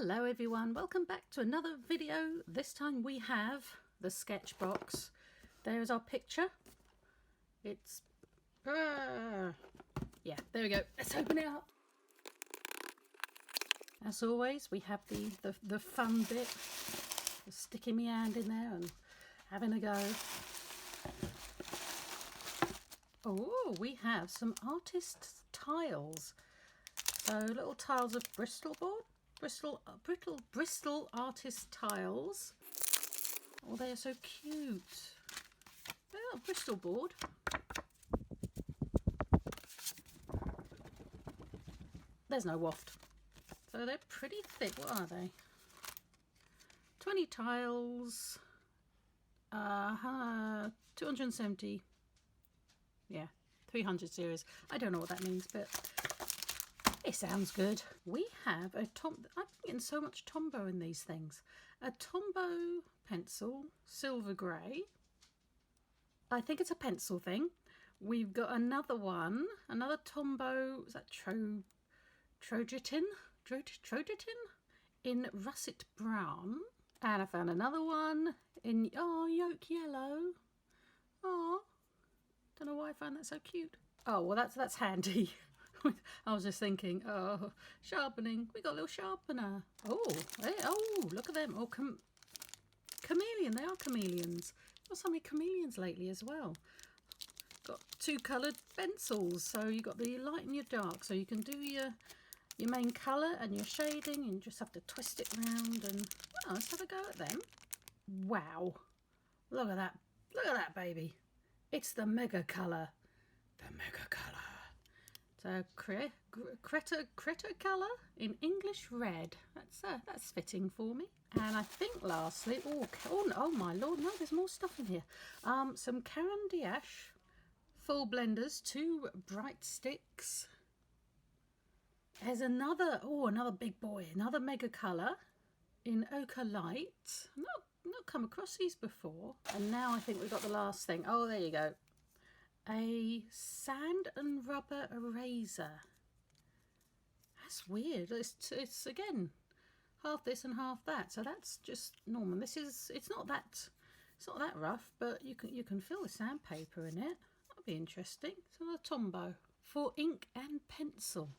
Hello everyone, welcome back to another video. This time we have the sketchbox. There's our picture. It's yeah, there we go. Let's open it up. As always, we have the fun bit, sticking my hand in there and having a go. Oh, we have some artist tiles. So little tiles of Bristol board. Bristol artist tiles. Oh, they are so cute. Oh, Bristol board. There's no waft. So they're pretty thick. What are they? 20 tiles. 270. Yeah, 300 series. I don't know what that means, but it sounds good. We have a I'm getting so much Tombow in these things. A Tombow pencil, silver grey. I think it's a pencil thing. We've got another one, another Tombow. Is that Trojitin in russet brown. And I found another one in yolk yellow. Oh, don't know why I found that so cute. Oh well, that's handy. I was just thinking, oh, sharpening. We got a little sharpener. Oh, hey, oh, look at them. Oh, chameleon. They are chameleons. Got so many chameleons lately as well. Got two coloured pencils. So you got the light and your dark. So you can do your main colour and your shading, and you just have to twist it round. And let's have a go at them. Wow, look at that. Look at that, baby. It's the mega colour. The mega colour. So Creta colour in English red. That's fitting for me. And I think lastly, oh my lord, no, there's more stuff in here. Some Caran d'Ache full blenders, 2 bright sticks. There's another big boy, another mega colour in ochre light. Not come across these before. And now I think we've got the last thing. Oh, there you go. A sand and rubber eraser. That's weird. It's again half this and half that. So that's just normal. It's not that rough, but you can feel the sandpaper in it. That'll be interesting. It's another Tombow for ink and pencil.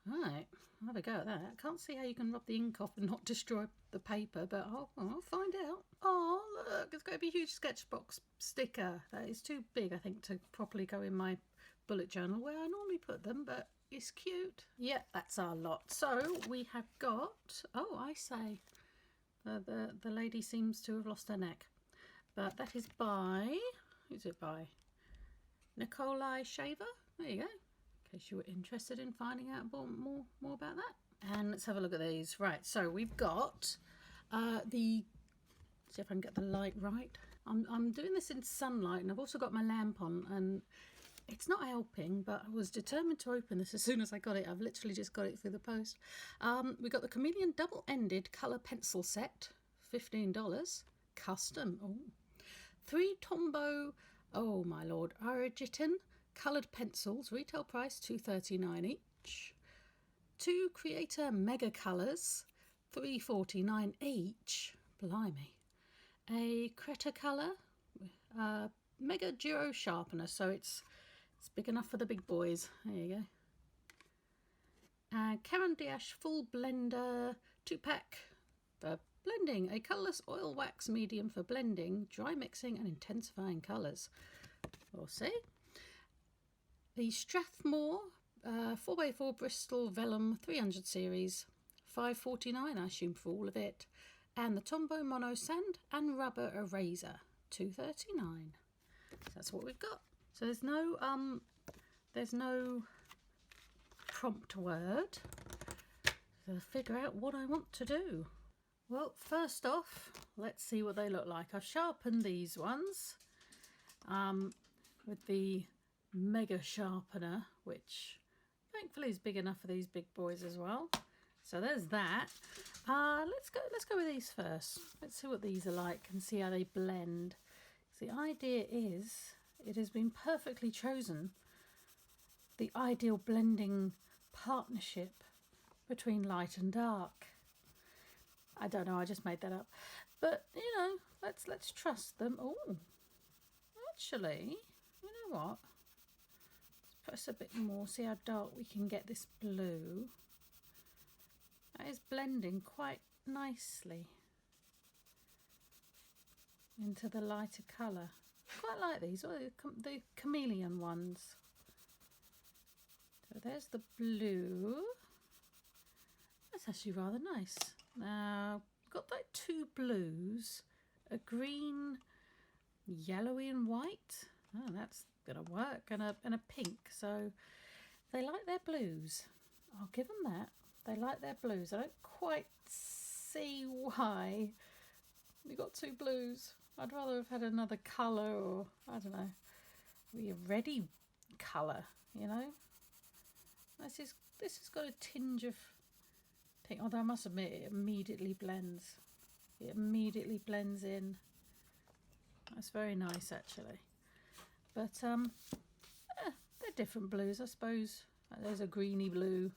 Right, I'll have a go at that. I can't see how you can rub the ink off and not destroy the paper, but I'll find out. Oh, look, it's going to be a huge sketchbox sticker. That is too big, I think, to properly go in my bullet journal where I normally put them, but it's cute. Yeah, that's our lot. So we have got, I say, the lady seems to have lost her neck. But that is by, who's it by? Nikolai Shaver. There you go. In case you were interested in finding out more about that. And let's have a look at these. Right, so we've got see if I can get the light right. I'm doing this in sunlight, and I've also got my lamp on, and it's not helping, but I was determined to open this as soon as I got it. I've literally just got it through the post. We've got the Chameleon double-ended colour pencil set, $15. Custom. Oh. 3 Tombow, oh my lord, Arigitin coloured pencils, retail price $2.39 each. 2 Creator mega colours, $3.49 each. Blimey. A Creta colour, mega duo sharpener, so it's big enough for the big boys. There you go. Caran d'Ache full blender 2-pack for blending. A colourless oil wax medium for blending, dry mixing and intensifying colours. We'll see. The Strathmore 4x4 Bristol Vellum 300 series, $5.49 I assume for all of it. And the Tombow Mono Sand and Rubber Eraser, $2.39. So that's what we've got. So there's no prompt word to figure out what I want to do. Well, first off, let's see what they look like. I've sharpened these ones with the mega sharpener, which thankfully is big enough for these big boys as well. So there's that. Let's go with these first. Let's see what these are like and see how they blend. So the idea is it has been perfectly chosen, the ideal blending partnership between light and dark. I don't know, I just made that up. But, you know, let's trust them. Oh, actually, you know what? Let's press a bit more, see how dark we can get this blue. That is blending quite nicely into the lighter colour. Quite like these, the chameleon ones. So there's the blue. That's actually rather nice. Now, we've got like two blues, a green, yellowy and white. Oh, that's going to work. And a pink. So they like their blues. I'll give them that. They like their blues. I don't quite see why we got two blues. I'd rather have had another colour, or I don't know, maybe a reddy colour, you know. This has got a tinge of pink, although I must admit it immediately blends. It immediately blends in. That's very nice actually. But they're different blues, I suppose. There's a greeny blue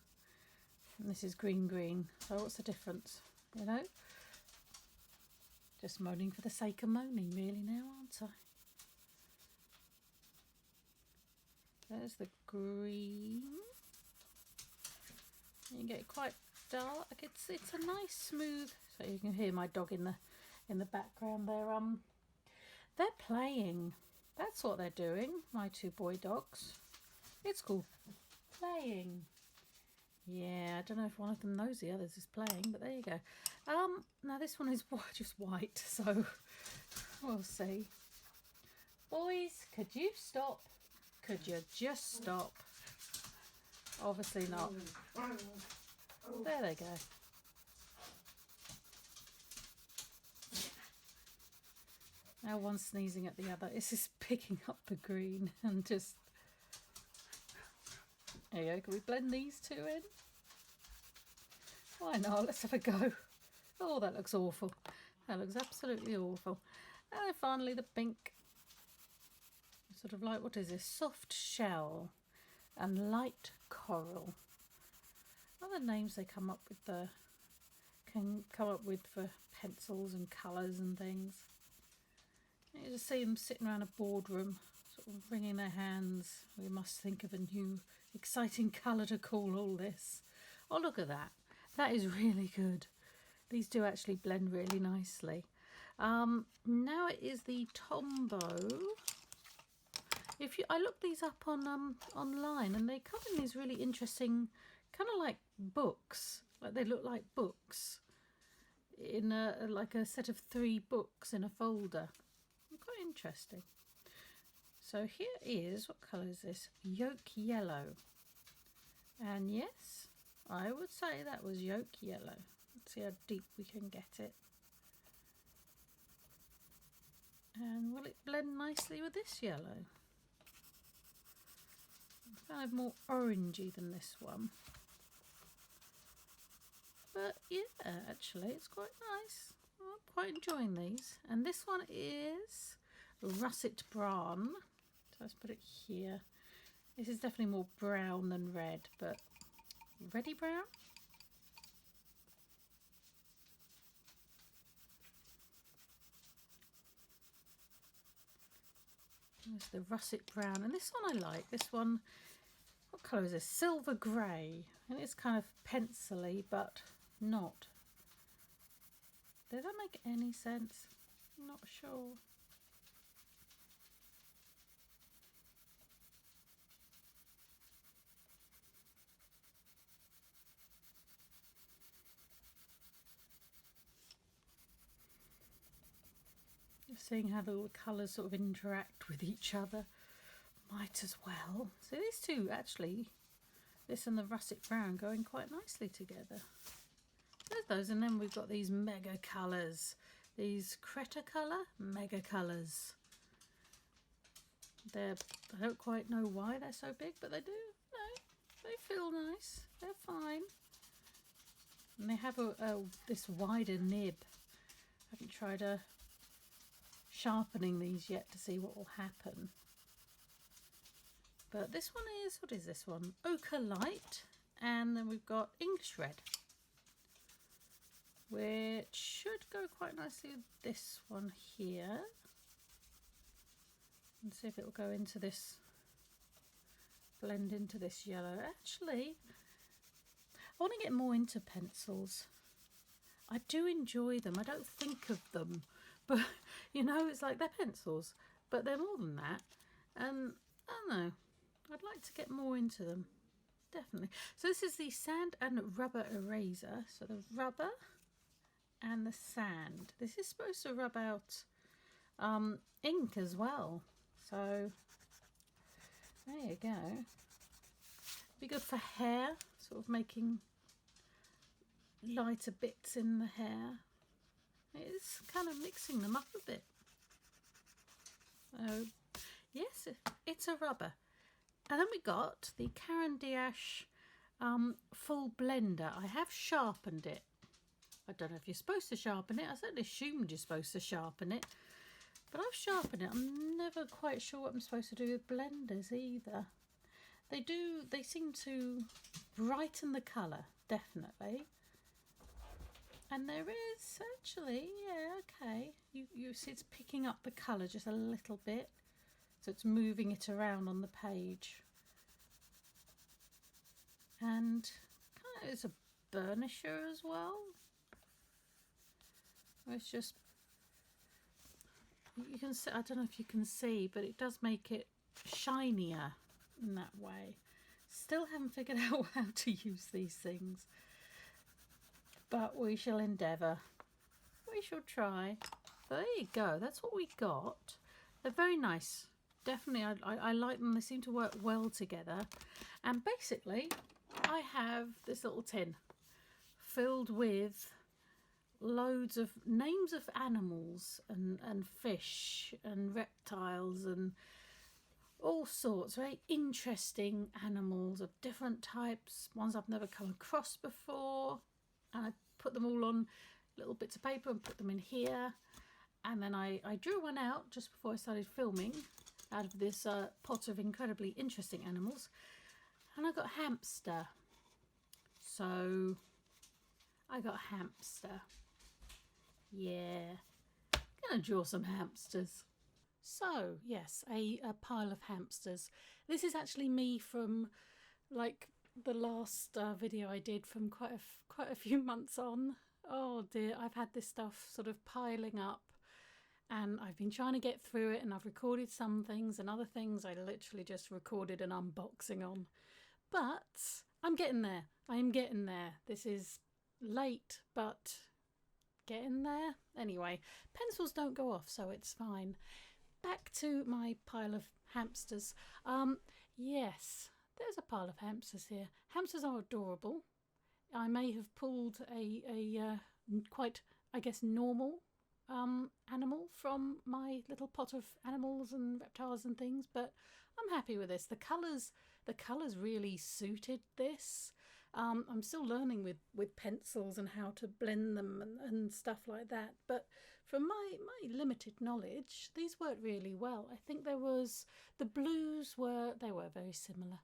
and this is green. So what's the difference, you know? Just moaning for the sake of moaning really now, aren't I? There's the green. You get it quite dark. It's a nice smooth. So you can hear my dog in the background. They're playing. That's what they're doing. My two boy dogs. It's called playing. Yeah, I don't know if one of them knows the others is playing, but there you go. Now this one is just white, so we'll see. Boys, could you stop? Could you just stop? Obviously not. There they go. Now one's sneezing at the other. It's just picking up the green and just... There you go. Can we blend these two in? Why not? Let's have a go. Oh, that looks awful. That looks absolutely awful. And then finally the pink. Sort of like, what is this? Soft shell and light coral. Other names they can come up with for pencils and colours and things. You just see them sitting around a boardroom, sort of wringing their hands. We must think of a new exciting colour to call all this. Oh, look at that. That is really good. These do actually blend really nicely. Now it is the Tombow. I looked these up on online, and they come in these really interesting, kind of like books. Like they look like books in like a set of 3 books in a folder. Quite interesting. So here is, what colour is this? Yolk yellow. And yes, I would say that was yolk yellow. Let's see how deep we can get it. And will it blend nicely with this yellow? It's kind of more orangey than this one. But yeah, actually it's quite nice. I'm quite enjoying these. And this one is russet brown. So let's put it here. This is definitely more brown than red, but reddy brown. There's the russet brown, and this one I like. This one, what colour is this? Silver grey, and it's kind of pencily, but not. Does that make any sense? I'm not sure. Just seeing how the little colours sort of interact with each other. Might as well. So these two actually, this and the russet brown, going quite nicely together. There's those, and then we've got these mega colours. These Creta colour mega colours. I don't quite know why they're so big, but they do. No, they feel nice. They're fine. And they have this wider nib. I haven't tried sharpening these yet to see what will happen. But this one is, what is this one? Ochre light, and then we've got English red, which nicely with this one here. And see if it will go into this, blend into this yellow. Actually, I want to get more into pencils. I do enjoy them. I don't think of them, but you know, it's like they're pencils, but they're more than that. And I don't know, I'd like to get more into them, definitely. So this is the sand and rubber eraser. So the rubber and the sand. This is supposed to rub out ink as well. So there you go. Be good for hair, sort of making lighter bits in the hair. It's kind of mixing them up a bit. So yes, it's a rubber. And then we got the Caran d'Ache full blender. I have sharpened it. I don't know if you're supposed to sharpen it. I certainly assumed you're supposed to sharpen it. But I've sharpened it. I'm never quite sure what I'm supposed to do with blenders either. They seem to brighten the colour, definitely. And there is actually, yeah, okay. You see it's picking up the colour just a little bit. So it's moving it around on the page. And kind of it's a burnisher as well. It's just, you can see, I don't know if you can see, but it does make it shinier in that way. Still haven't figured out how to use these things, but we shall endeavour. We shall try. So there you go, that's what we got. They're very nice. Definitely, I like them. They seem to work well together. And basically, I have this little tin filled with loads of names of animals and fish and reptiles and all sorts, very interesting animals of different types, ones I've never come across before. And I put them all on little bits of paper and put them in here. And then I drew one out just before I started filming out of this pot of incredibly interesting animals. And I got hamster. So I got hamster. Yeah, gonna draw some hamsters. So yes, a pile of hamsters. This is actually me from like the last video I did from quite a few months on. Oh dear, I've had this stuff sort of piling up and I've been trying to get through it, and I've recorded some things and other things I literally just recorded an unboxing on. But I'm getting there. I am getting there. This is late, but getting there. Anyway, pencils don't go off, so it's fine. Back to my pile of hamsters. Yes, there's a pile of hamsters here. Hamsters are adorable. I may have pulled a quite, I guess, normal animal from my little pot of animals and reptiles and things, but I'm happy with this. The colours really suited this. I'm still learning with pencils and how to blend them and stuff like that, but from my limited knowledge, these worked really well. I think the blues were very similar.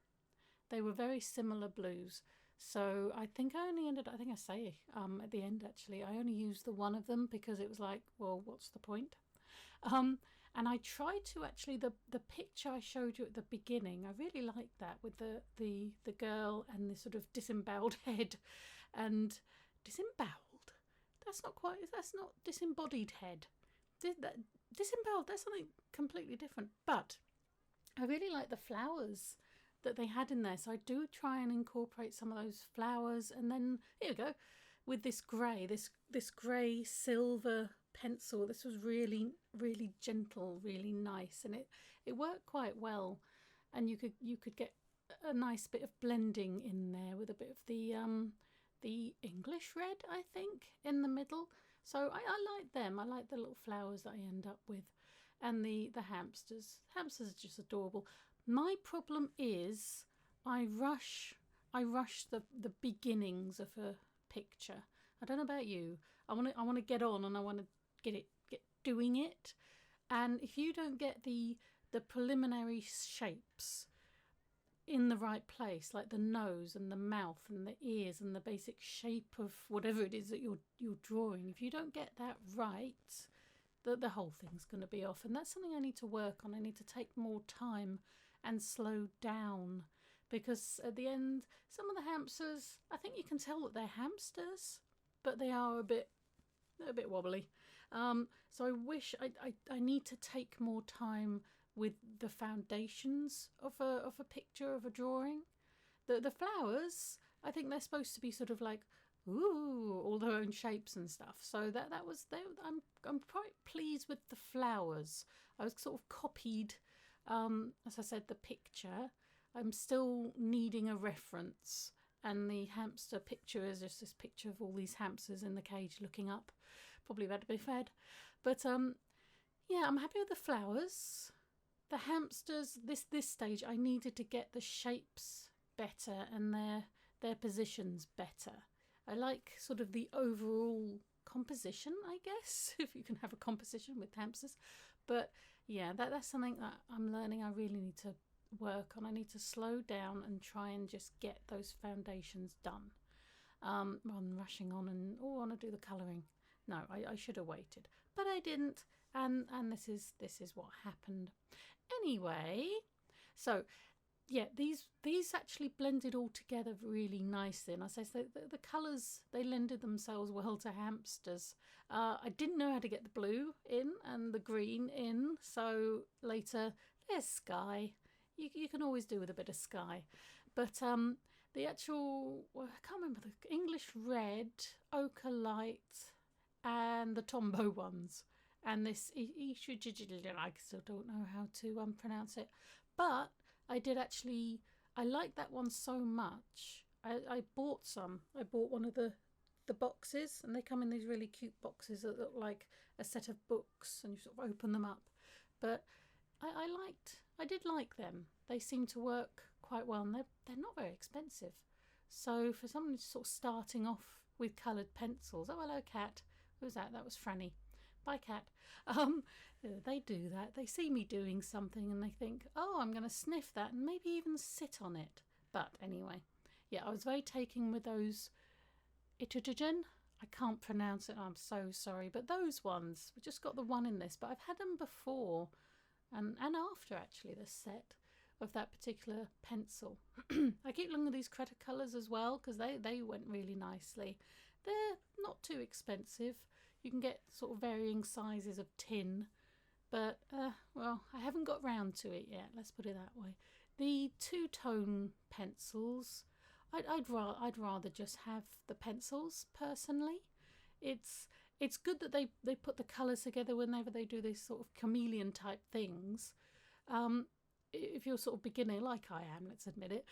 They were very similar blues. So I think I only ended, I think I say at the end actually, I only used the one of them because it was like, well, what's the point? And I tried to actually, the picture I showed you at the beginning, I really liked that with the girl and the sort of disemboweled head. And disemboweled? That's not disembodied head. Disemboweled, that's something completely different. But I really like the flowers that they had in there, so I do try and incorporate some of those flowers. And then here we go with this grey silver pencil. This was really gentle, really nice, and it worked quite well. And you could get a nice bit of blending in there with a bit of the English red, I think, in the middle. So I like them. I like the little flowers that I end up with, and the hamsters. Hamsters are just adorable. My problem is I rush the beginnings of a picture. I don't know about you. I want to get on, and I want to get doing it. And if you don't get the preliminary shapes in the right place, like the nose and the mouth and the ears and the basic shape of whatever it is that you're drawing. If you don't get that right, the whole thing's going to be off. And that's something I need to work on. I need to take more time and slow down, because at the end, some of the hamsters, I think you can tell that they're hamsters, but they are a bit wobbly. So I wish I need to take more time with the foundations of a picture, of a drawing. The flowers, I think they're supposed to be sort of like, ooh, all their own shapes and stuff. So that was there. I'm quite pleased with the flowers. I was sort of copied, as I said, the picture. I'm still needing a reference, and the hamster picture is just this picture of all these hamsters in the cage looking up, probably about to be fed. But yeah, I'm happy with the flowers. The hamsters, this stage, I needed to get the shapes better and their positions better. I like sort of the overall composition, I guess, if you can have a composition with hamsters. But yeah, that's something that I'm learning I really need to work on. I need to slow down and try and just get those foundations done, rather than rushing on and, oh, I want to do the colouring. No, I should have waited, but I didn't, and this is what happened. Anyway, so yeah, these actually blended all together really nicely, and I say the colours, they lended themselves well to hamsters. I didn't know how to get the blue in and the green in, so later there's sky. You can always do with a bit of sky, but the actual, well, I can't remember, the English red, ochre light, and the Tombow ones, and this I still don't know how to pronounce it, but I did actually, I like that one so much. I bought some. I bought one of the boxes, and they come in these really cute boxes that look like a set of books, and you sort of open them up. But I did like them. They seem to work quite well, and they're not very expensive. So for someone sort of starting off with coloured pencils, oh hello cat, who was that? That was Franny. Bye cat. They do that. They see me doing something and they think, oh, I'm going to sniff that and maybe even sit on it. But anyway, yeah, I was very taken with those itogen. I can't pronounce it. I'm so sorry. But those ones, we just got the one in this, but I've had them before and after actually the set of that particular pencil. I keep looking at these colours as well, because they went really nicely. They're not too expensive. You can get sort of varying sizes of tin, but well, I haven't got round to it yet, let's put it that way. The two-tone pencils, I'd rather just have the pencils personally. It's good that they put the colours together whenever they do these sort of chameleon type things. If you're sort of beginner like I am, let's admit it,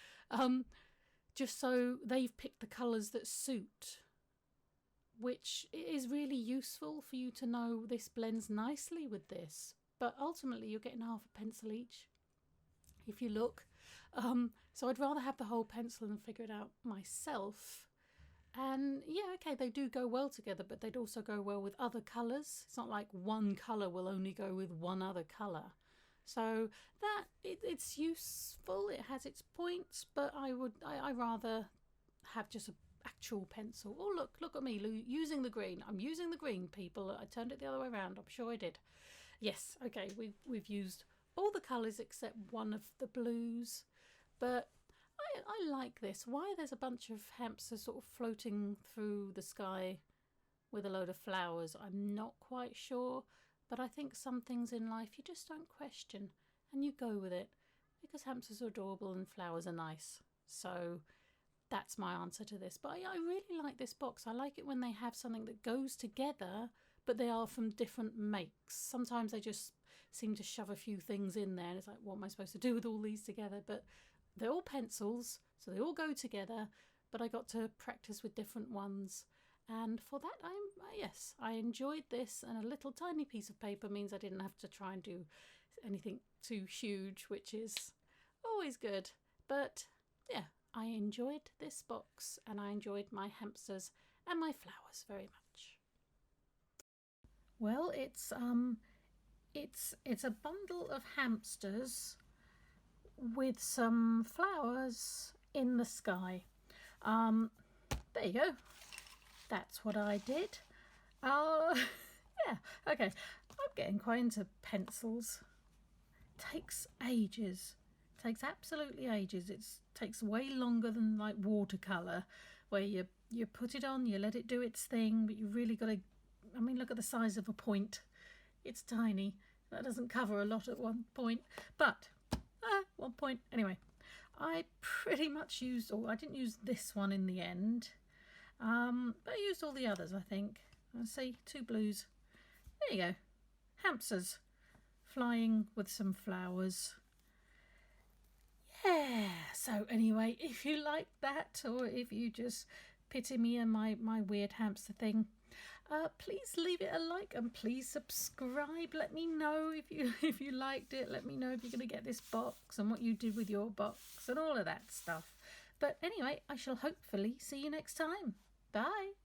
just so they've picked the colours that suit, which is really useful for you to know this blends nicely with this. But ultimately you're getting half a pencil each if you look. So I'd rather have the whole pencil and figure it out myself. And yeah, okay, they do go well together, but they'd also go well with other colours. It's not like one colour will only go with one other colour. So that it's useful, it has its points, but I rather have just an actual pencil. Oh look at me using the green. I'm using the green, people. I turned it the other way around. I'm sure I did. Yes, okay, we've used all the colours except one of the blues, but I like this. Why there's a bunch of hamsters sort of floating through the sky with a load of flowers, I'm not quite sure. But I think some things in life you just don't question and you go with it, because hamsters are adorable and flowers are nice. So that's my answer to this. But I really like this box. I like it when they have something that goes together, but they are from different makes. Sometimes they just seem to shove a few things in there and it's like, what am I supposed to do with all these together? But they're all pencils, so they all go together, but I got to practice with different ones. And for that, yes, I enjoyed this, and a little tiny piece of paper means I didn't have to try and do anything too huge, which is always good. But yeah, I enjoyed this box, and I enjoyed my hamsters and my flowers very much. Well, it's a bundle of hamsters with some flowers in the sky. There you go. That's what I did. Yeah, okay. I'm getting quite into pencils. Takes ages. Takes absolutely ages. It takes way longer than like watercolour, where you put it on, you let it do its thing, but you really got to, I mean, look at the size of a point. It's tiny. That doesn't cover a lot at one point, but 1 point. Anyway, I pretty much used, or I didn't use this one in the end, but I used all the others, I think. Let's see, 2 blues. There you go. Hamsters flying with some flowers. Yeah, so anyway, if you like that, or if you just pity me and my weird hamster thing, please leave it a like and please subscribe. Let me know if you liked it. Let me know if you're going to get this box and what you did with your box and all of that stuff. But anyway, I shall hopefully see you next time. Bye.